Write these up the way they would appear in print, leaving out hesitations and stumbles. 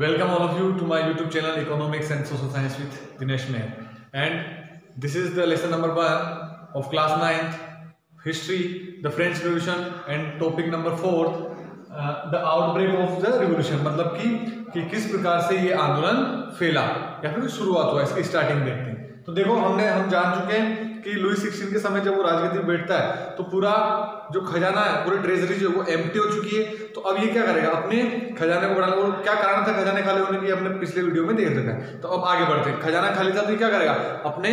Welcome all of you to my YouTube channel Economics and Social Science with Dinesh Nair. And this is the lesson number 1 of class 9th History, the French Revolution and topic number 4 the outbreak of the revolution. मतलब कि किस प्रकार से ये आंदोलन फैला या फिर शुरुआत हुआ, इसकी स्टार्टिंग देखते हैं। तो देखो हम जान चुके हैं कि लुई 16 के समय जब वो राजगद्दी पे बैठता है तो पूरा जो खजाना है, पूरी ट्रेजरी जो है वो एम्प्टी हो चुकी है। तो अब ये क्या करेगा, अपने खजाने को बढ़ाने, और क्या कारण था खजाने खाली होने की हमने पिछले वीडियो में देख रखा है। तो अब आगे बढ़ते हैं। खजाना खाली था तो ये क्या करेगा, अपने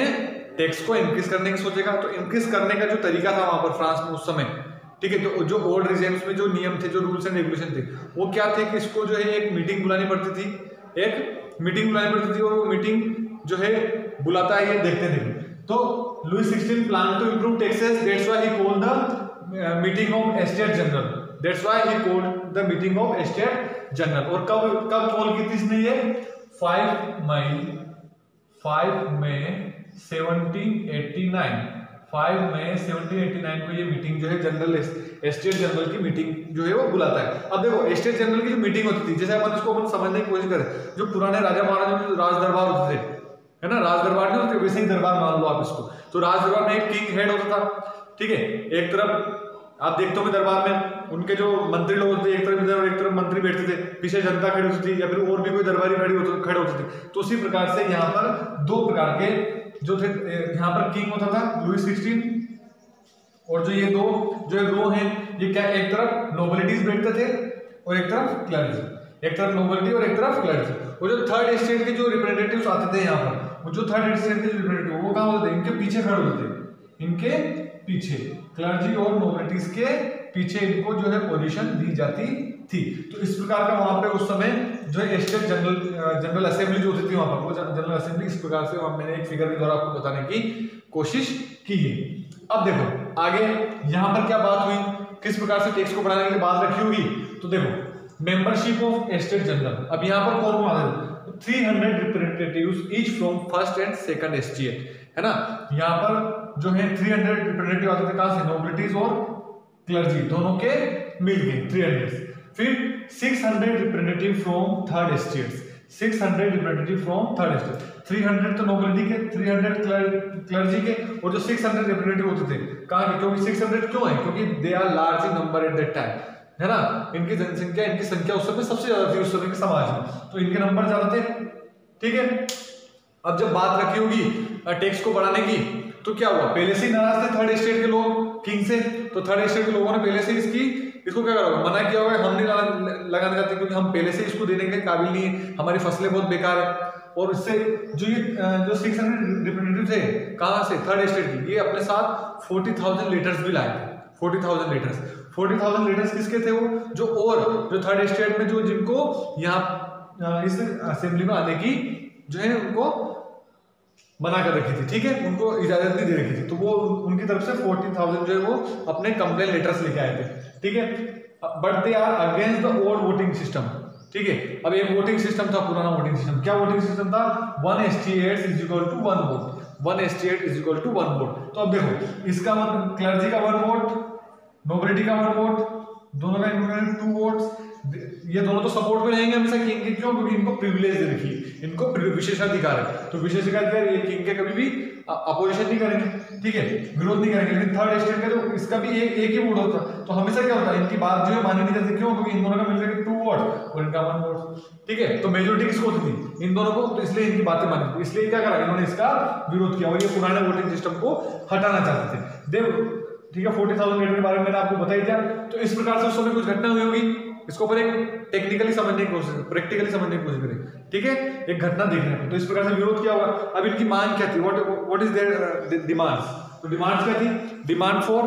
टैक्स को इंक्रीज करने की सोचेगा। तो इंक्रीज करने का जो तरीका था वहां पर फ्रांस में उस समय, ठीक है, तो जो ओल्ड रिजेम्स में जो नियम थे, जो रूल्स एंड रेगुलेशन थे, वो क्या थे कि इसको जो है एक मीटिंग बुलानी पड़ती थी, एक मीटिंग बुलानी पड़ती थी। और वो मीटिंग जो है बुलाता है ये देखते देखते। तो Louis 16 plan to improve taxes, that's why he called the meeting of estate general, that's why he called the meeting of estate general. और कब कॉल की थी इसने ये 5 मई 1789 को ये मीटिंग जो है जनरल एस्टेट जनरल की मीटिंग जो है वो बुलाता है। अब देखो एस्टेट जनरल की जो मीटिंग होती थी, जैसे अपन इसको समझने की कोशिश करें, जो पुराने राजा महाराजा जो राज दरबार होते थे, है ना, राज दरबार नहीं होते, वैसे ही दरबार मान लो आप इसको। तो राज दरबार में एक किंग हेड होता था, ठीक है, एक तरफ आप देखते हो दरबार में उनके जो मंत्री लोग होते थे, एक तरफ इधर और एक तरफ मंत्री बैठते थे, पीछे जनता खड़ी होती थी या फिर और भी कोई दरबारी खड़े होते थे। तो उसी प्रकार से यहाँ पर दो प्रकार के जो थे, यहाँ पर किंग होता था लुई 16, और जो ये दो जो रो हैं ये क्या, एक तरफ नोबिलिटीज बैठते थे और एक तरफ क्लर्जी, एक तरफ नोबिलिटी और एक तरफ क्लर्जी। और जो थर्ड स्टेट के जो रिप्रेजेंटेटिव्स आते थे यहाँ पर, वो जो थर्ड स्टेट के रिप्रेजेंटेटिव वो कहाँ होते थे, इनके पीछे खड़े होते थे, इनके पीछे क्लर्जी और नोबिलिटीज के पीछे इनको जो है पोजीशन दी जाती थी। तो इस प्रकार का वहां पे उस समय जो है स्टेट जनरल असेंबली जो होती थी वहां पर, वो जनरल असेंबली इस प्रकार से मैंने एक फिगर के द्वारा आपको बताने की कोशिश की है। अब देखो आगे यहाँ पर क्या बात हुई, किस प्रकार से टैक्स को बढ़ाने की बात रखी होगी। तो देखो मेंबरशिप ऑफ एस्टेट जनरल, अब यहाँ पर कौन आ रहे 300 representatives each from first and second estate, है ना। यहाँ पर जो है 300 रिप्रेजेंटेटिव आते थे, कहां से, नोबिलिटीज और क्लर्जी दोनों के मिलके 300। फिर 600 representative from third estates, 600 representative from third estate, 300 तो नोबिलिटी के, 300 क्लर्जी के, और जो 600 रिप्रेजेंटेटिव होते थे कहां के, क्योंकि 600 क्यों है, क्योंकि they are large in number at that time, है ना। इनकी जनसंख्या, इनकी संख्या उस समय सबसे ज्यादा थी उस समय के समाज में, तो इनके नंबर ज्यादा थे, ठीक है। अब जब बात रखी होगी टैक्स को बढ़ाने की, तो क्या हुआ, पहले से ही नाराज थे थर्ड स्टेट के लोग किंग से। तो थर्ड स्टेट के लोगों ने पहले से इसको क्या करा होगा, मना किया होगा, हम नहीं लगाना चाहते क्योंकि हम पहले से इसको देने के काबिल नहीं है, हमारी फसलें बहुत बेकार है। और इससे जो 600 रिप्रेजेंटेटिव थे कहां से, थर्ड स्टेट की, ये अपने साथ 40,000 लेटर्स भी लाए थे। 40,000 लेटर्स किसके थे, वो जो थर्ड स्टेट में जो जिनको यहाँ इस असेंबली में आने की जो है उनको मना कर रखी थी, ठीक है, उनको इजाजत नहीं दे रखी थी। तो वो उनकी तरफ से 40,000 जो है वो अपने कंप्लेन लेटर्स लेके आए थे, ठीक है। But they are against the old voting system, ठीक है। अब एक वोटिंग सिस्टम था, पुराना वोटिंग सिस्टम, क्या वोटिंग सिस्टम था, 1 estate is equal to 1 vote, 1 estate is equal to 1 vote. तो अब देखो इसका मतलब क्लर्जी का 1 वोट, नोबिलिटी का 1 वोट, दोनों का इक्विवेलेंट 2 वोट्स। ये दोनों तो सपोर्ट में रहेंगे हमेशा किंग के, क्यों, क्योंकि इनको प्रिविलेज दे रखी है, इनको विशेषाधिकार है। तो विशेषाधिकार ये किंग के कभी भी अपोजिशन नहीं करेंगे, ठीक है, विरोध नहीं करेंगे। लेकिन थर्ड स्टेट का तो इसका भी एक ही वोट होता, तो हमेशा क्या होता है, इनकी बात जो है मानी नहीं जाती, क्यों, क्योंकि इन दोनों का मिलकर 2 वोट और इनका 1 वोट, ठीक है। तो मेजोरिटी किसको होती थी, इन दोनों को, तो इसलिए इनकी बातें मानी, तो इसलिए क्या करा, इन्होंने इसका विरोध किया और ये पुराने वोटिंग सिस्टम को हटाना चाहते थे। देव, ठीक है, 40,000 लेटर के बारे में मैंने आपको बताई दिया। तो इस प्रकार से उस समय कुछ घटना हुई होगी, इसको पर एक टेक्निकली समझने की कोशिश, प्रैक्टिकली समझने की कोशिश करें, ठीक है, एक घटना देखने को। तो इस प्रकार से विरोध किया होगा। अब इनकी मांग क्या थी, व्हाट इज देयर डिमांड्स, तो डिमांड्स क्या थी, डिमांड फॉर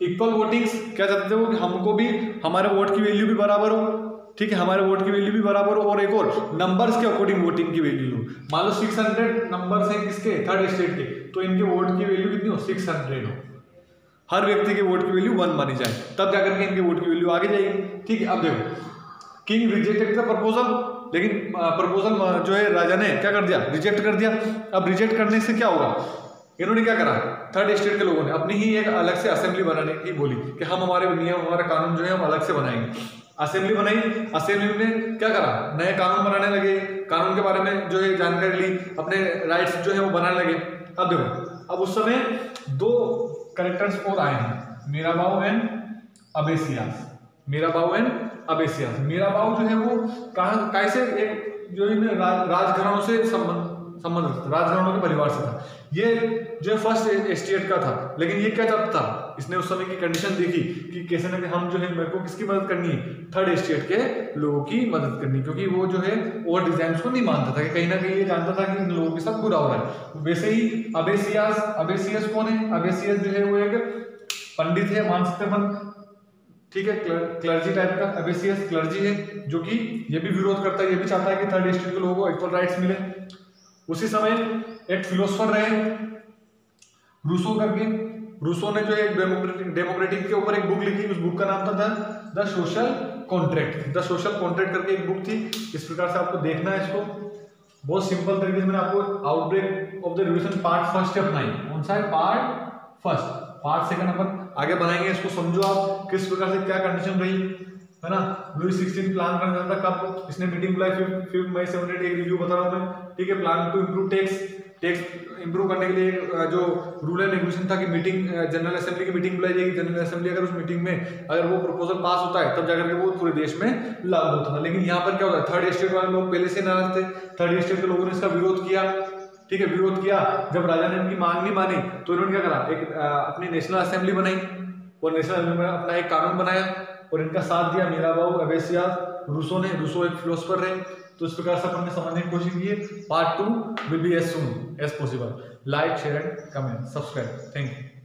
इक्वल वोटिंग्स, क्या चाहते थे वो, हमको भी हमारे वोट की वैल्यू भी बराबर हो, ठीक है, हमारे वोट की वैल्यू भी बराबर हो, और एक और नंबर्स के अकॉर्डिंग वोटिंग की वैल्यू हो। मान लो 600 नंबर्स हैं किसके, थर्ड स्टेट के, तो इनके वोट की वैल्यू कितनी हो, 600 हो, हर व्यक्ति के वोट की वैल्यू 1 मानी जाए, तब जाकर के इनके वोट की वैल्यू आगे जाएगी, ठीक है। अब देखो किंग रिजेक्टेड द प्रपोजल, लेकिन प्रपोजल जो है राजा ने क्या कर दिया, रिजेक्ट कर दिया। अब रिजेक्ट करने से क्या होगा, इन्होंने क्या करा, थर्ड स्टेट के लोगों ने अपनी ही एक अलग से असेंबली बनाने की बोली कि हम हमारे नियम, हमारे कानून जो है हम अलग से बनाएंगे। असेंबली बनाई, असेंबली में क्या करा, नए कानून बनाने लगे, कानून के बारे में जो है जानकारी ली, अपने राइट्स जो है वो बनाने लगे। अब देखो, अब उस समय दो करेक्टर्स और आए हैं, मीराबाऊ एंड अबेसियास। मीराबाऊ एंड अबेसियास। मीराबाऊ जो है वो कहाँ कैसे एक जो इन राजघरानों से संबंध रखता, राजघरानों के परिवार से था। ये जो फर्स्ट एस्टेट का था, लेकिन ये क्या चाहता था, इसने उस समय की कंडीशन देखी कि कैसे ना हम जो है मेरे को किसकी मदद करनी है, थर्ड एस्टेट के लोगों की मदद करनी, क्योंकि वो जो है और डिजाइन को नहीं मानता था कि कहीं ना कहीं ये जानता था कि इन लोगों के साथ बुरा हो रहा है। वैसे ही अबेसियास, अबेसियस कौन है, अबेसियस जो है वो एक पंडित है, मान सकते हैं, ठीक है, क्लर्जी टाइप का। अबेसियस क्लर्जी है जो कि ये भी विरोध करता है, ये भी चाहता है कि थर्ड एस्टेट के लोगों को इक्वल राइट्स मिले। उसी समय एक फिलोसोफर रहे रूसो करके, रूसो ने जो है डेमोक्रेटिक के ऊपर एक बुक लिखी, उस बुक का नाम था the social contract. The social contract करके एक बुक थी। इस प्रकार से आपको देखना है इसको, बहुत सिंपल तरीके से मैंने आपको outbreak of the revolution part first अपनाई। कौन सा है, पार्ट फर्स्ट। पार्ट सेकंड अपन आगे बनाएंगे, इसको समझो आप किस प्रकार से क्या कंडीशन रही, है ना। लुई 16 प्लान करना चाहता, कब इसने मीटिंग बुलाई, 5 मई 78, एक रिव्यू बता रहा हूं मैं, ठीक है। Plan to improve tax improve करने के लिए जो रूल एंड रेगुलेशन था कि मीटिंग, जनरल असेंबली की मीटिंग बुलाई जाएगी। जनरल असेंबली अगर उस मीटिंग में अगर वो प्रपोजल पास होता है तब जाकर के वो पूरे देश में लागू होता था। लेकिन यहाँ पर क्या होता है, थर्ड एस्टेट वाले लोग पहले से नाराज थे, थर्ड एस्टेट के लोगों ने इसका विरोध किया, ठीक है, विरोध किया। जब राजा ने इनकी मांग नहीं मानी तो इन्होंने क्या करा, एक अपनी नेशनल असेंबली बनाई और नेशनल असेंबली में अपना एक कानून बनाया और इनका साथ दिया मीराबाऊ, अबेसियास, रूसो ने। रूसो एक फिलोसोफर रहे। तो इस प्रकार से अपन समझने की कोशिश की है। Part 2 will be as soon as possible. Like, share and comment, subscribe. Thank you.